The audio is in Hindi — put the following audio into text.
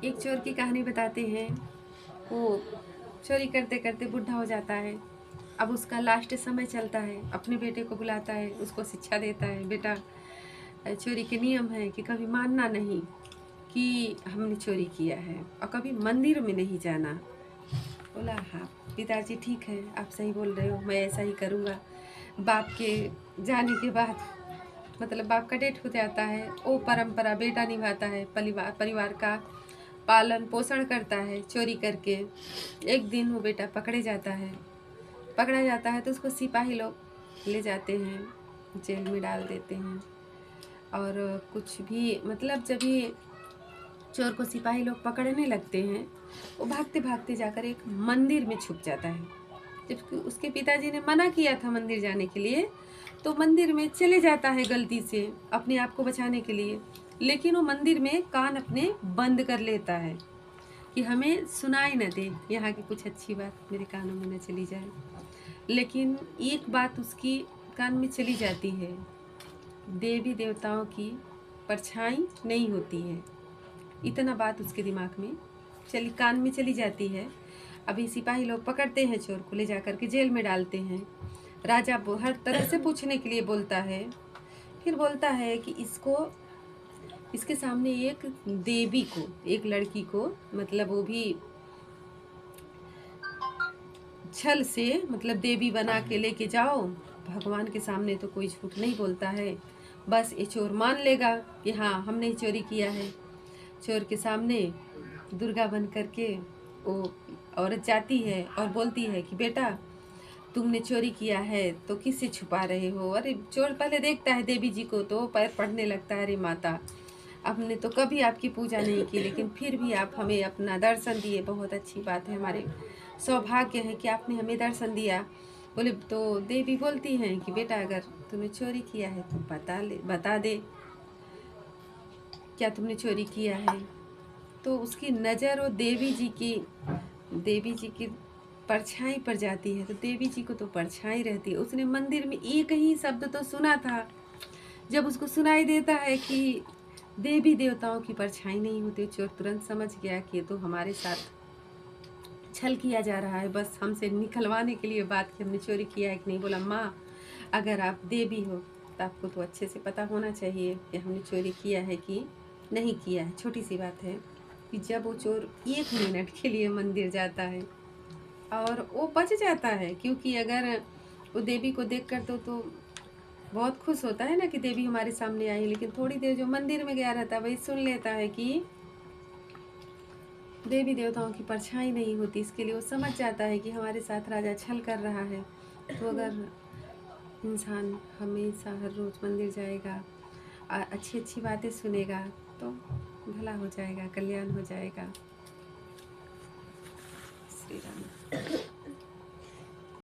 एक चोर की कहानी बताते हैं। वो चोरी करते करते बूढ़ा हो जाता है। अब उसका लास्ट समय चलता है, अपने बेटे को बुलाता है, उसको शिक्षा देता है, बेटा चोरी के नियम है कि कभी मानना नहीं कि हमने चोरी किया है, और कभी मंदिर में नहीं जाना। बोला हाँ पिताजी ठीक है, आप सही बोल रहे हो, मैं ऐसा ही करूँगा। बाप के जाने के बाद मतलब बाप का डेथ हो जाता है, वो परंपरा बेटा निभाता है, परिवार का पालन पोषण करता है चोरी करके। एक दिन वो बेटा पकड़ा जाता है तो उसको सिपाही लोग ले जाते हैं, जेल में डाल देते हैं। और कुछ भी मतलब जब भी चोर को सिपाही लोग पकड़ने लगते हैं, वो भागते भागते जाकर एक मंदिर में छुप जाता है। जबकि उसके पिताजी ने मना किया था मंदिर जाने के लिए, तो मंदिर में चले जाता है गलती से अपने आप को बचाने के लिए। लेकिन वो मंदिर में कान अपने बंद कर लेता है कि हमें सुनाई न दे, यहाँ की कुछ अच्छी बात मेरे कानों में न चली जाए। लेकिन एक बात उसकी कान में चली जाती है, देवी देवताओं की परछाई नहीं होती है। इतना बात उसके दिमाग में कान में चली जाती है। अभी सिपाही लोग पकड़ते हैं चोर को, ले जाकर के जेल में डालते हैं। राजा हर तरह से पूछने के लिए बोलता है, फिर बोलता है कि इसके सामने एक देवी को, एक लड़की को, मतलब वो भी छल से मतलब देवी बना के लेके जाओ। भगवान के सामने तो कोई झूठ नहीं बोलता है, बस ये चोर मान लेगा कि हाँ हमने ही चोरी किया है। चोर के सामने दुर्गा बन करके वो औरत जाती है और बोलती है कि बेटा तुमने चोरी किया है तो किससे छुपा रहे हो। अरे चोर पहले देखता है देवी जी को तो पैर पड़ने लगता है, अरे माता हमने तो कभी आपकी पूजा नहीं की, लेकिन फिर भी आप हमें अपना दर्शन दिए, बहुत अच्छी बात है, हमारे सौभाग्य है कि आपने हमें दर्शन दिया। बोले तो देवी बोलती हैं कि बेटा अगर तूने चोरी किया है तो बता दे क्या तुमने चोरी किया है। तो उसकी नज़र वो देवी जी की परछाई पर जाती है। तो देवी जी को तो परछाई रहती है, उसने मंदिर में एक ही शब्द तो सुना था। जब उसको सुनाई देता है कि देवी देवताओं की परछाई नहीं होती, चोर तुरंत समझ गया कि ये तो हमारे साथ छल किया जा रहा है, बस हमसे निकलवाने के लिए बात की हमने चोरी किया है कि नहीं। बोला माँ अगर आप देवी हो तो आपको तो अच्छे से पता होना चाहिए कि हमने चोरी किया है कि नहीं किया है। छोटी सी बात है कि जब वो चोर 1 मिनट के लिए मंदिर जाता है और वो बच जाता है, क्योंकि अगर वो देवी को देख कर तो बहुत खुश होता है ना कि देवी हमारे सामने आई, लेकिन थोड़ी देर जो मंदिर में गया रहता है वही सुन लेता है कि देवी देवताओं की परछाई नहीं होती। इसके लिए वो समझ जाता है कि हमारे साथ राजा छल कर रहा है। तो अगर इंसान हमेशा हर रोज़ मंदिर जाएगा, अच्छी अच्छी बातें सुनेगा तो भला हो जाएगा, कल्याण हो जाएगा। श्री राम।